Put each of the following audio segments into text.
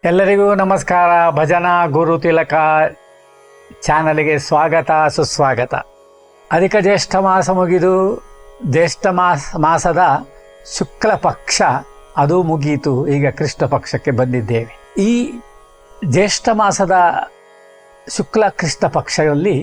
ಎಲ್ಲರಿಗೂ ನಮಸ್ಕಾರ. ಭಜನಾ ಗುರು ತಿಲಕ ಚಾನಲ್ಗೆ ಸ್ವಾಗತ ಸುಸ್ವಾಗತ. ಅಧಿಕ ಜ್ಯೇಷ್ಠ ಮಾಸ ಮುಗಿದು ಜ್ಯೇಷ್ಠ ಮಾಸದ ಶುಕ್ಲ ಪಕ್ಷ ಅದು ಮುಗೀತು. ಈಗ ಕೃಷ್ಣ ಪಕ್ಷಕ್ಕೆ ಬಂದಿದ್ದೇವೆ. ಈ ಜ್ಯೇಷ್ಠ ಮಾಸದ ಶುಕ್ಲ ಕೃಷ್ಣ ಪಕ್ಷದಲ್ಲಿ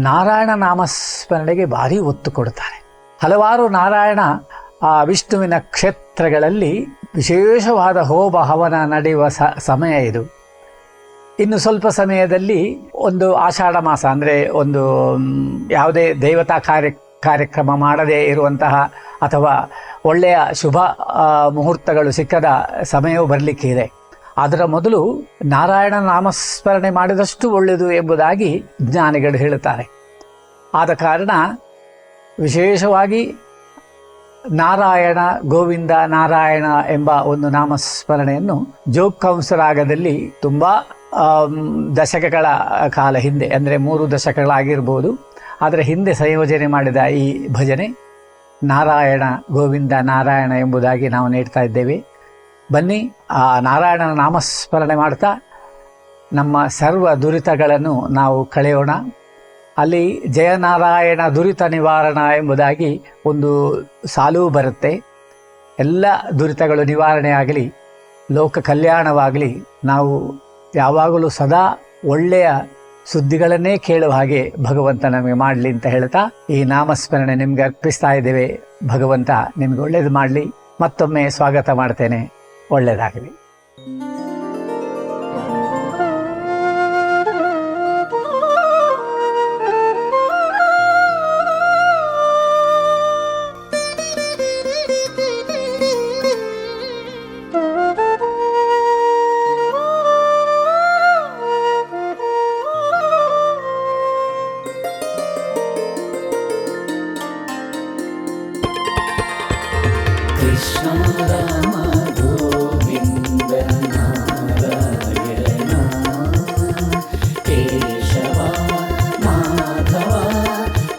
ನಾರಾಯಣ ನಾಮಸ್ಮರಣೆಗೆ ಭಾರಿ ಒತ್ತು ಕೊಡ್ತಾರೆ. ಹಲವಾರು ನಾರಾಯಣ ವಿಷ್ಣುವಿನ ಕ್ಷೇತ್ರಗಳಲ್ಲಿ ವಿಶೇಷವಾದ ಹೋಮ ಹವನ ನಡೆಯುವ ಸಮಯ ಇದು. ಇನ್ನು ಸ್ವಲ್ಪ ಸಮಯದಲ್ಲಿ ಒಂದು ಆಷಾಢ ಮಾಸ ಅಂದರೆ ಒಂದು ಯಾವುದೇ ದೇವತಾ ಕಾರ್ಯಕ್ರಮ ಮಾಡದೇ ಇರುವಂತಹ ಅಥವಾ ಒಳ್ಳೆಯ ಶುಭ ಮುಹೂರ್ತಗಳು ಸಿಕ್ಕದ ಸಮಯವೂ ಬರಲಿಕ್ಕೆ ಇದೆ. ಅದರ ಮೊದಲು ನಾರಾಯಣ ನಾಮಸ್ಮರಣೆ ಮಾಡಿದಷ್ಟು ಒಳ್ಳೆಯದು ಎಂಬುದಾಗಿ ಜ್ಞಾನಿಗಳು ಹೇಳುತ್ತಾರೆ. ಆದ ಕಾರಣ ವಿಶೇಷವಾಗಿ ನಾರಾಯಣ ಗೋವಿಂದ ನಾರಾಯಣ ಎಂಬ ಒಂದು ನಾಮಸ್ಮರಣೆಯನ್ನು ಜೋಗಕಂಸ ರಾಗದಲ್ಲಿ ತುಂಬ ದಶಕಗಳ ಕಾಲ ಹಿಂದೆ, ಅಂದರೆ 3 ದಶಕಗಳಾಗಿರ್ಬೋದು, ಅದರ ಹಿಂದೆ ಸಂಯೋಜನೆ ಮಾಡಿದ ಈ ಭಜನೆ ನಾರಾಯಣ ಗೋವಿಂದ ನಾರಾಯಣ ಎಂಬುದಾಗಿ ನಾವು ನೀಡ್ತಾ ಇದ್ದೇವೆ. ಬನ್ನಿ ಆ ನಾರಾಯಣನ ನಾಮಸ್ಮರಣೆ ಮಾಡ್ತಾ ನಮ್ಮ ಸರ್ವ ದುರಿತಗಳನ್ನು ನಾವು ಕಳೆಯೋಣ. ಅಲ್ಲಿ ಜಯನಾರಾಯಣ ದುರಿತ ನಿವಾರಣ ಎಂಬುದಾಗಿ ಒಂದು ಸಾಲು ಬರುತ್ತೆ. ಎಲ್ಲ ದುರಿತಗಳು ನಿವಾರಣೆ ಆಗಲಿ, ಲೋಕ ಕಲ್ಯಾಣವಾಗಲಿ, ನಾವು ಯಾವಾಗಲೂ ಸದಾ ಒಳ್ಳೆಯ ಸುದ್ದಿಗಳನ್ನೇ ಕೇಳುವ ಹಾಗೆ ಭಗವಂತ ನಮಗೆ ಮಾಡಲಿ ಅಂತ ಹೇಳ್ತಾ ಈ ನಾಮಸ್ಮರಣೆ ನಿಮ್ಗೆ ಅರ್ಪಿಸ್ತಾ ಇದ್ದೇವೆ. ಭಗವಂತ ನಿಮ್ಗೆ ಒಳ್ಳೇದು ಮಾಡಲಿ. ಮತ್ತೊಮ್ಮೆ ಸ್ವಾಗತ ಮಾಡ್ತೇನೆ. ಒಳ್ಳೆಯದಾಗಲಿ. Krishna Rama Govinda Narayana Keshava Madhava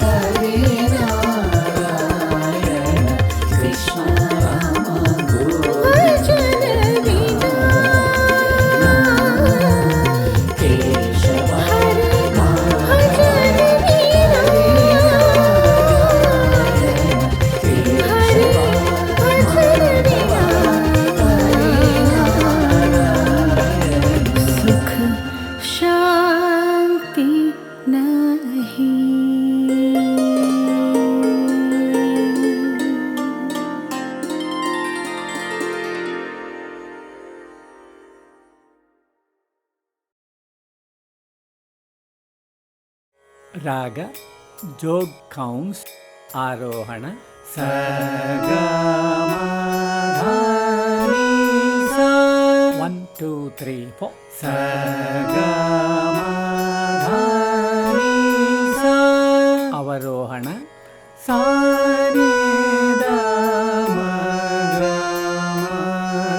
Hare Narayana Krishna Rama Govinda Keshava Madhava ರಾಗ ಜೋಗ್ ಕೌನ್ಸ್ ಆರೋಹಣ ಸ ಗ ಮ ಧ ni sa 1 2 3 4 ಸ ಗ ಮ ಧ ni sa ಅವರೋಹಣ sa ni the ಮ ಗ ಮ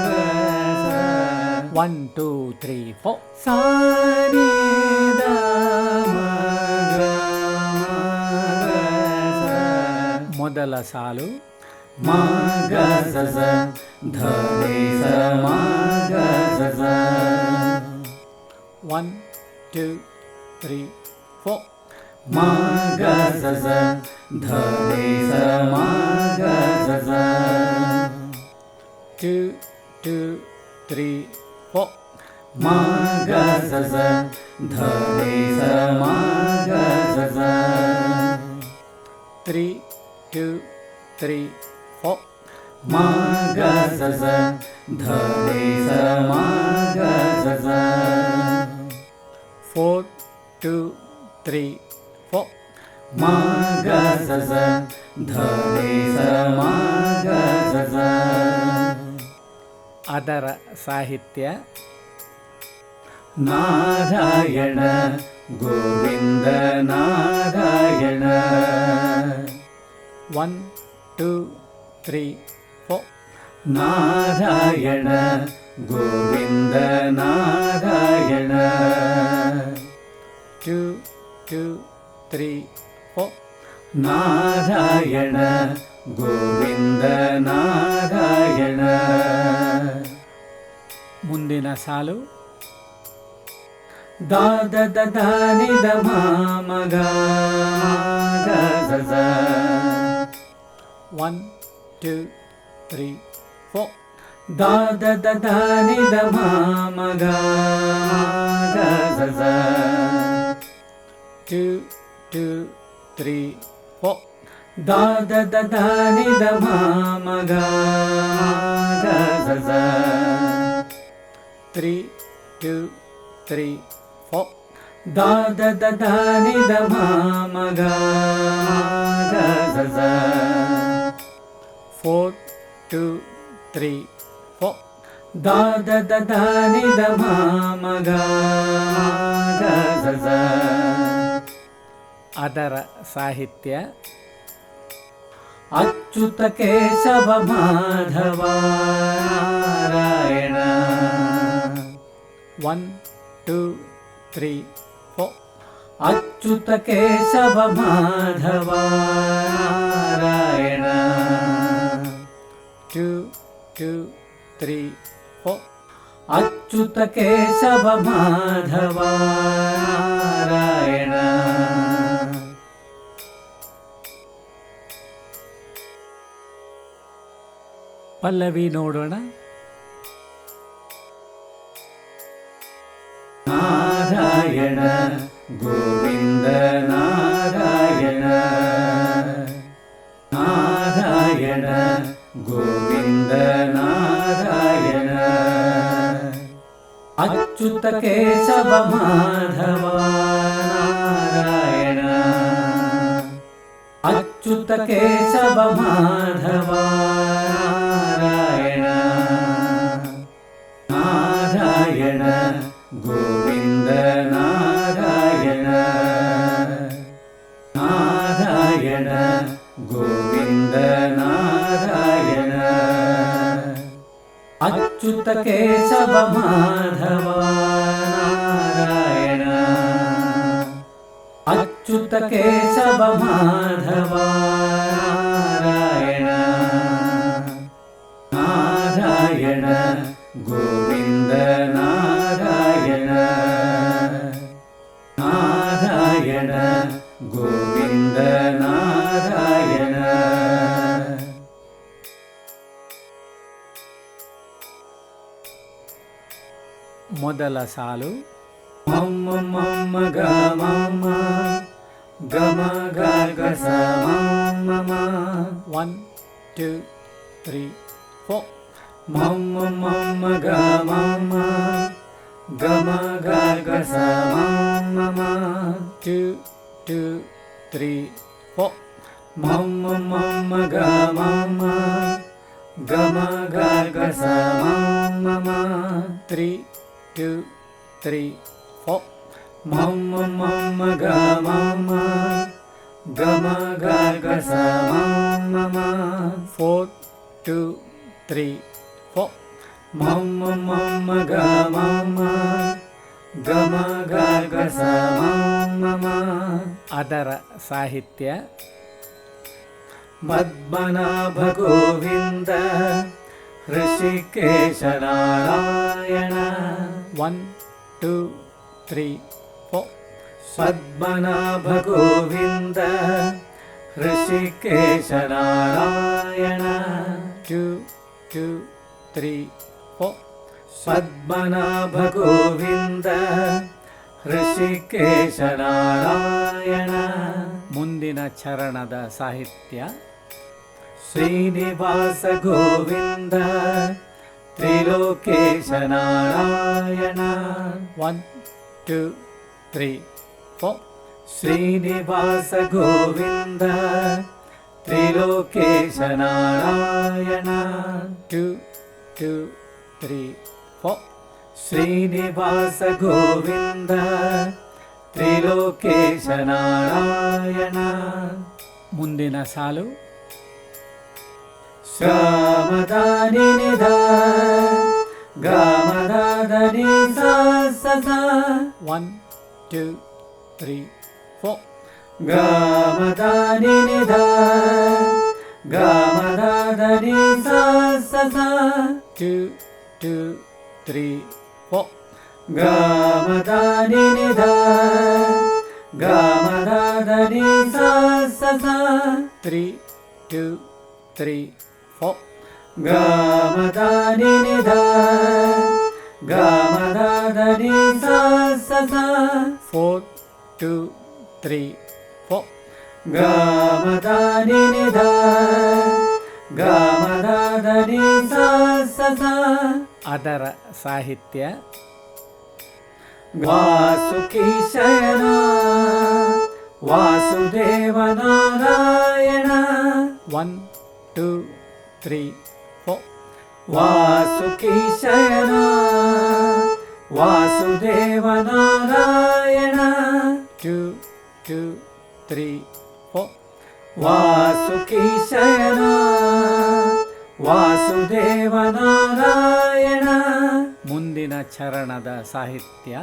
ಗ sa 1 2 3 4 sa ni ದ ಮ ಗ ಮ ಗ sa ಮೊದಲ ಸಾಲು ಮ ಗ ಸ ಸ ಧ ni sa ಮ ಗ ಸ ಸ 1 2 3 4 ಮ ಗ ಸ ಸ ಧ ni sa ಮ ಗ ಸ ಸ 2 2 3 4 ಮ ಗ ಸ ಸ ಧ ni sa ಮ ಗ ಸ ಸ 3 2 3 4 ಮ ಗ ಸ ಸ ಧ ni sa ಮ ಗ ಸ ಸ 4 2 3 4 ಮ ಗ ಸ ಸ ಧ ni sa ಮ ಗ ಸ ಸ ಅದರ ಸಾಹಿತ್ಯ ನಾರಾಯಣ ಗೋವಿಂದ ನಾರಾಯಣ 1 2 3 4 ನಾರಾಯಣ ಗೋವಿಂದ ನಾರಾಯಣ 2 2 3 4 ನಾರಾಯಣ ಗೋವಿಂದ ನಾರಾಯಣ ಮುಂದೆ ಮುಂದಿನ ಸಾಲು ದಾದ ದದ ನಿದ ಮಗ ಗ ಸ 1 2 3 4 ದಾದ ದದ ನಿದ ಮಗ ಗ ಸ 2 2 3 4 ದಾದ ದದ ನಿದ ಮಗ ಗ ಸ 3 2 3 4 ದಾದ ದದ ನಿದ ಮಗ ಗ ಸ 4 2 3 4 ದಾದ ದದ ನಿದ ಮಗ ಗ ಸ ಅದರ ಸಾಹಿತ್ಯ ಅಚ್ಯುತ ಕೇಶವ ಮಾಧವ ನಾರಾಯಣ 1 2 3 4 ಅಚ್ಯುತ ಕೇಶವ ಮಾಧವ ನಾರಾಯಣ 2 2 3 4 ಅಚ್ಯುತ ಕೇಶವ ಮಾಧವ ನಾರಾಯಣ ಪಲ್ಲವಿ ನೋಡೋಣ. ನಾರಾಯಣ ಗೋವಿಂದ ನಾರಾಯಣ ನಾರಾಯಣ ಗೋವಿಂದ ನಾರಾಯಣ ಅಚ್ಯುತ ಕೇಶವ ಮಾಧವ ನಾರಾಯಣ ಅಚ್ಯುತ ಕೇಶವ ಮಾಧವ ನಾರಾಯಣ ನಾರಾಯಣ ಗೋವಿಂದ ನಾರಾಯಣ ನಾರಾಯಣ ಗೋವಿಂದ ನಾರಾಯಣ ಅಚ್ಯುತ ಕೇಶವ ಮಾಧವ ನಾರಾಯಣ ಅಚ್ಯುತ ಕೇಶವ ಮಾಧವ ನಾರಾಯಣ ನಾರಾಯಣ ಗೋವಿಂದ ನಾರಾಯಣ ನಾರಾಯಣ ಗೋವಿಂದ ನಾರಾಯಣ ಮೊದಲ ಸಾಲು ಮಮ್ಮ ಮಮ್ಮ ಗ ಮಮ್ಮ ಗಮ ಗ ಗ ಸ ಮಮ್ಮ 1 2 3 4 ಮಮ್ಮ ಮಮ್ಮ ಗ ಮಮ್ಮ ಗಮ ಗ ಗ ಸ ಮಮ್ಮ 2 2 3 4 ಮಮ್ಮ ಮಮ್ಮ ಗ ಮಮ್ಮ ಗಮ ಗ ಗ ಸ ಮಮ್ಮ 3 2 3 4 ಮಮ್ಮ ಮಮ್ಮ ಗ ಮಮ್ಮ ಗಮ ಗ ಗ ಸ ಮಮ್ಮ 4 2 3 4 ಮಮ್ಮ ಮಮ್ಮ ಗ ಮಮ್ಮ ಗಮ ಗ ಗ ಸ ಮಮ್ಮ ಅದರ ಸಾಹಿತ್ಯ ಪದ್ಮನಾಭ ಗೋವಿಂದ ಋಷಿಕೇಶ ನಾರಾಯಣ 1 2 3 4 ಪದ್ಮನಾಭ ಗೋವಿಂದ ಋಷಿಕೇಶ ನಾರಾಯಣ 2 2 3 4 ಪದ್ಮನಾಭ ಗೋವಿಂದ ಋಷಿಕೇಶ ನಾರಾಯಣ ಮುಂದಿನ ಚರಣದ ಸಾಹಿತ್ಯ ಶ್ರೀನಿವಾಸ ಗೋವಿಂದ ತ್ರಿಲೋಕೇಶ ನಾರಾಯಣ 1 2 3 4 ಶ್ರೀನಿವಾಸ ಗೋವಿಂದ ತ್ರಿಲೋಕೇಶ ನಾರಾಯಣ 2 2 3 4 ಶ್ರೀನಿವಾಸ ಗೋವಿಂದ ತ್ರಿಲೋಕೇಶ ನಾರಾಯಣ ಮುಂದಿನ ಸಾಲು ಶ್ಯಾಮದಾನಿ ನಿಧ ಗಾಮದಾನಿ ಸ 1 2 3 4 ಗಾಮದಾನಿ ನಿಧ ಗಾಮದಾನಿ ಸ 2 2 3 4 Gamada nida, gamada ni sa sa sa. 3 2 3 4 Gamada nida, gamada ni sa sa sa. 4 2 3 4 Gamada nida, gamada ni sa sa sa. ಅದರ ಸಾಹಿತ್ಯ ವಾಸುಕೀಶಯನ ವಾಸುದೇವ ನಾರಾಯಣ 1 2 3 4 ವಾಸುಕೀಶಯನ ವಾಸುದೇವ ನಾರಾಯಣ 2 2 3 4 ವಾಸುಕೀಶಯನ ವಾಸುದೇವ ನಾರಾಯಣ. ಮುಂದಿನ ಚರಣದ ಸಾಹಿತ್ಯ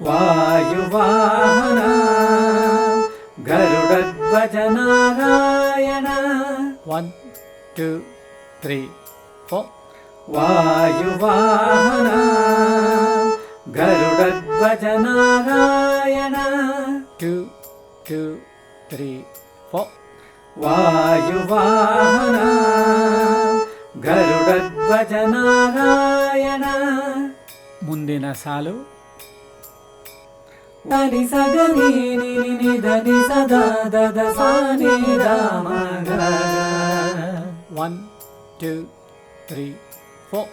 ವಾಯುವಾಹನ ಗರುಡಧ್ವಜ ನಾರಾಯಣ 1 2 3 4 ವಾಯುವಾಹನ ಗರುಡಧ್ವಜ ನಾರಾಯಣ 2 2 3 4 ವಾಯುವಾಹನ ಗರುಡಧ್ವಜ ನಾರಾಯಣ. ಮುಂದಿನ ಸಾಲು ಧನಿ ಸಗನಿ ನಿ ಧನಿ ಸದಾ ದದ ಸಾನಿ ರಾಮ 1 2 3 4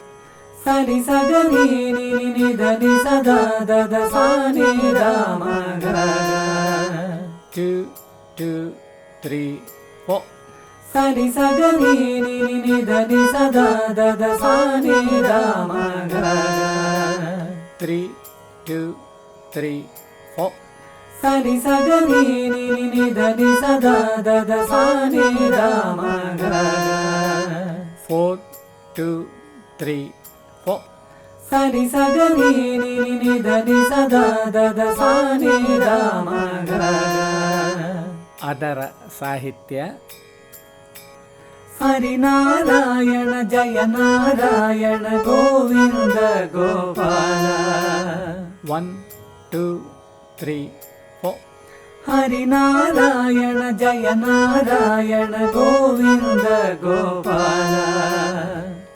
ಸನಿ ಸಗನಿ ನಿ ಧನಿ ಸದಾ ದದ ಸಾನಿ ರಾಮ 2 2 3 4 ಸನಿ ಸಗನಿ ನಿ ಧನಿ ಸದಾ ದದ ಸಾನಿ ರಾಮ 3 2 3 4 ಸನಿ ಸಗನಿ ನಿ ಧನಿ ಸದಾ ದದ ಸಾನಿ ರಾಮ 4 2 3 4 ಸನಿ ಸಗನಿ ನಿ ಧನಿ ಸದಾ ದದ ಸಾನಿ ರಾಮ. ಅದರ ಸಾಹಿತ್ಯ ಹರಿನಾರಾಯಣ ಜಯ ನಾರಾಯಣ ಗೋವಿಂದ ಗೋಪಾಲ 1 2 3 4 ಹರಿನಾರಾಯಣ ಜಯ ನಾರಾಯಣ ಗೋವಿಂದ ಗೋಪಾಲ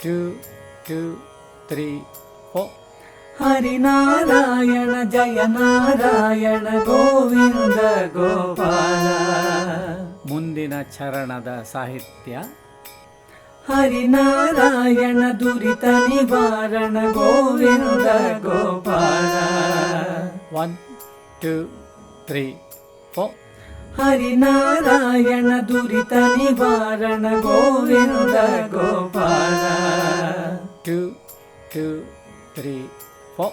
2 2 3 4 ಹರಿನಾರಾಯಣ ಜಯ ನಾರಾಯಣ ಗೋವಿಂದ ಗೋಪಾಲ. ಮುಂದಿನ ಚರಣದ ಸಾಹಿತ್ಯ ಹರಿನಾರಾಯಣ ದುರಿತ ನಿವಾರಣ ಗೋವಿಂದ ಗೋಪಾಲ 1 2 3 4 ಹರಿನಾರಾಯಣ ದುರಿತ ನಿವಾರಣ ಗೋವಿಂದ ಗೋಪಾಲ 2 2 3 4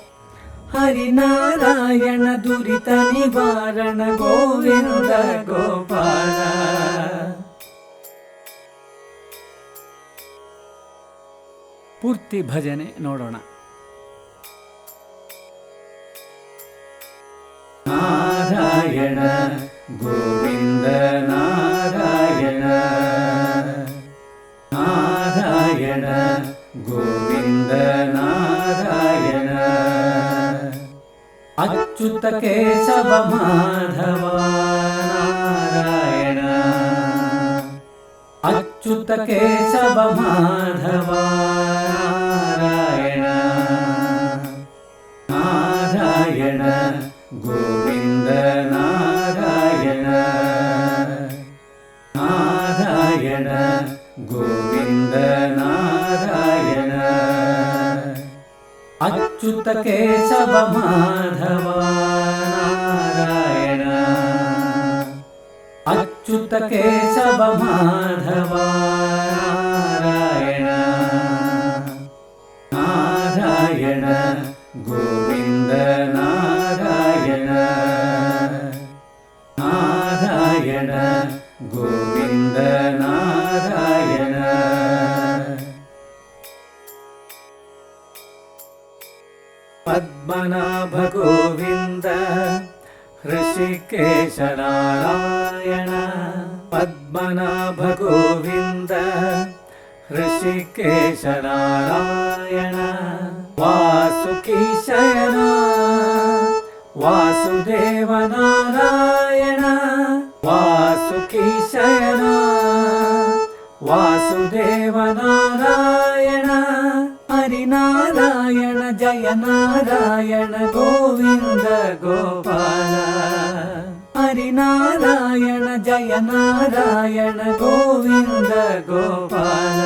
ಹರಿನಾರಾಯಣ ದುರಿತ ನಿವಾರಣ ಗೋವಿಂದ ಗೋಪಾಲ. ಪೂರ್ತಿ ಭಜನೆ ನೋಡೋಣ. ನಾರಾಯಣ ಗೋವಿಂದ ನಾರಾಯಣ ನಾರಾಯಣ ಗೋವಿಂದ ನಾರಾಯಣ ಅಚ್ಯುತ ಕೇಶವ ಮಾಧವ ನಾರಾಯಣ ಅಚ್ಯುತ ಕೇಶವ ಮಾಧವ ನಾರಾಯಣ ನಾರಾಯಣ ಗೋವಿಂದ ನಾರಾಯಣ ನಾರಾಯಣ ಗೋವಿಂದ ನಾರಾಯಣ ಅಚ್ಯುತ ಕೇಶವ ಮಾಧವ ನಾರಾಯಣ ಅಚ್ಯುತ ಕೇಶವ ಮಾಧವ ನಾರಾಯಣ ನಾರಾಯಣ ಗೋವಿಂದ ನಾರಾಯಣ ನಾರಾಯಣ ಗೋವಿಂದ ನಾರಾಯಣ ಪದ್ಮನಾಭ ಗೋವಿಂದ ಹೃಷಿಕೇಶ ನಾರಾಯಣ ಪದ್ಮನಾಭ ಗೋವಿಂದ ಹೃಷಿಕೇಶ ನಾರಾಯಣ ವಾಸ वासुकी शयना वासुदेव नारायण वासुकी शयना वासुदेव नारायण हरिनारायण जय नारायण गोविंद गोपाल हरिनारायण जय नारायण गोविंद गोपाल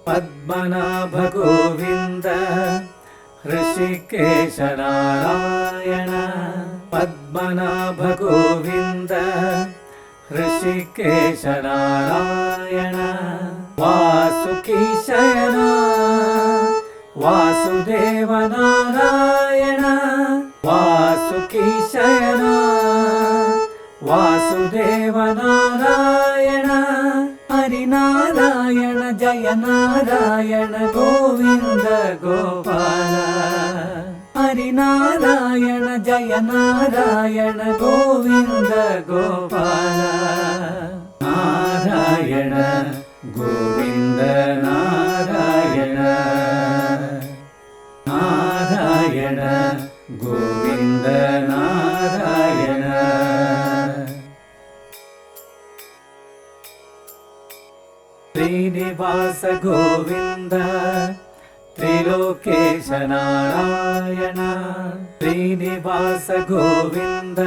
पद्मनाभ गोविंद ऋषिकेश नारायण पद्मनाभ गोविंद ऋषिकेश नारायण वासुकी शयना वासुदेव नारायण वासुकी शयना वासुदेव नारायण हरिनारायण जय नारायण गोविंद गोपाल हरिनारायण जय नारायण गोविंद गोपाल नारायण गोविंद नारायण नारायण गोविंद नारायण श्रीनिवास गोविंद त्रिलोकेश नारायण श्रीनिवास गोविंद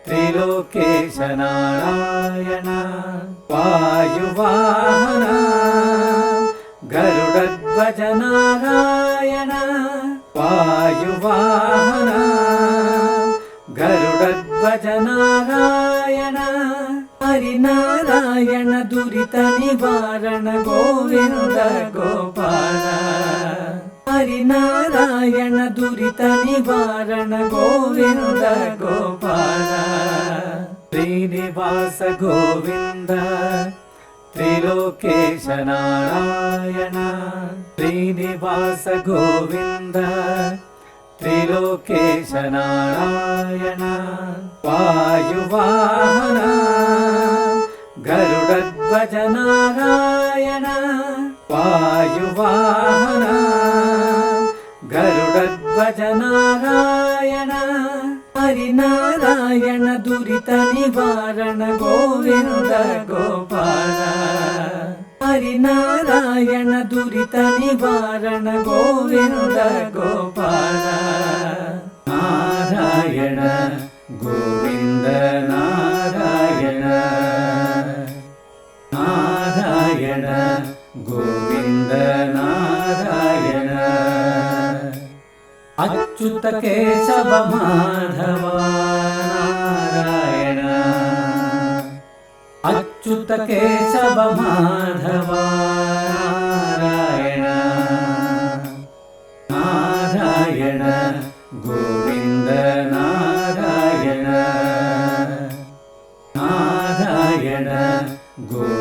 त्रिलोकेश नारायण वायुवाहन गरुडध्वज नारायण वायुवाहन गरुडध्वज नारायण हरिनारायण दुरित निवारण गोविंद गोपाल हरिनारायण दुरित निवारण गोविंद गोपाल श्रीनिवास गोविंद त्रिलोकेश नारायण श्रीनिवास गोविंद त्रिलोकेश नारायण वायुवाहन गरुडध्वज नारायण वायुवाहन गरुडध्वज नारायण हरिनारायण दुरित निवारण गोविंद गोपाल हरिनारायण दुरित निवारण गोविंद गोपाल नारायण गोविंद नारायण नारायण गोविंद नारायण अच्युत केशव माधव नारायण अच्युत केशव माधव नारायण नारायण गोविंद नारायण नारायण गोविंद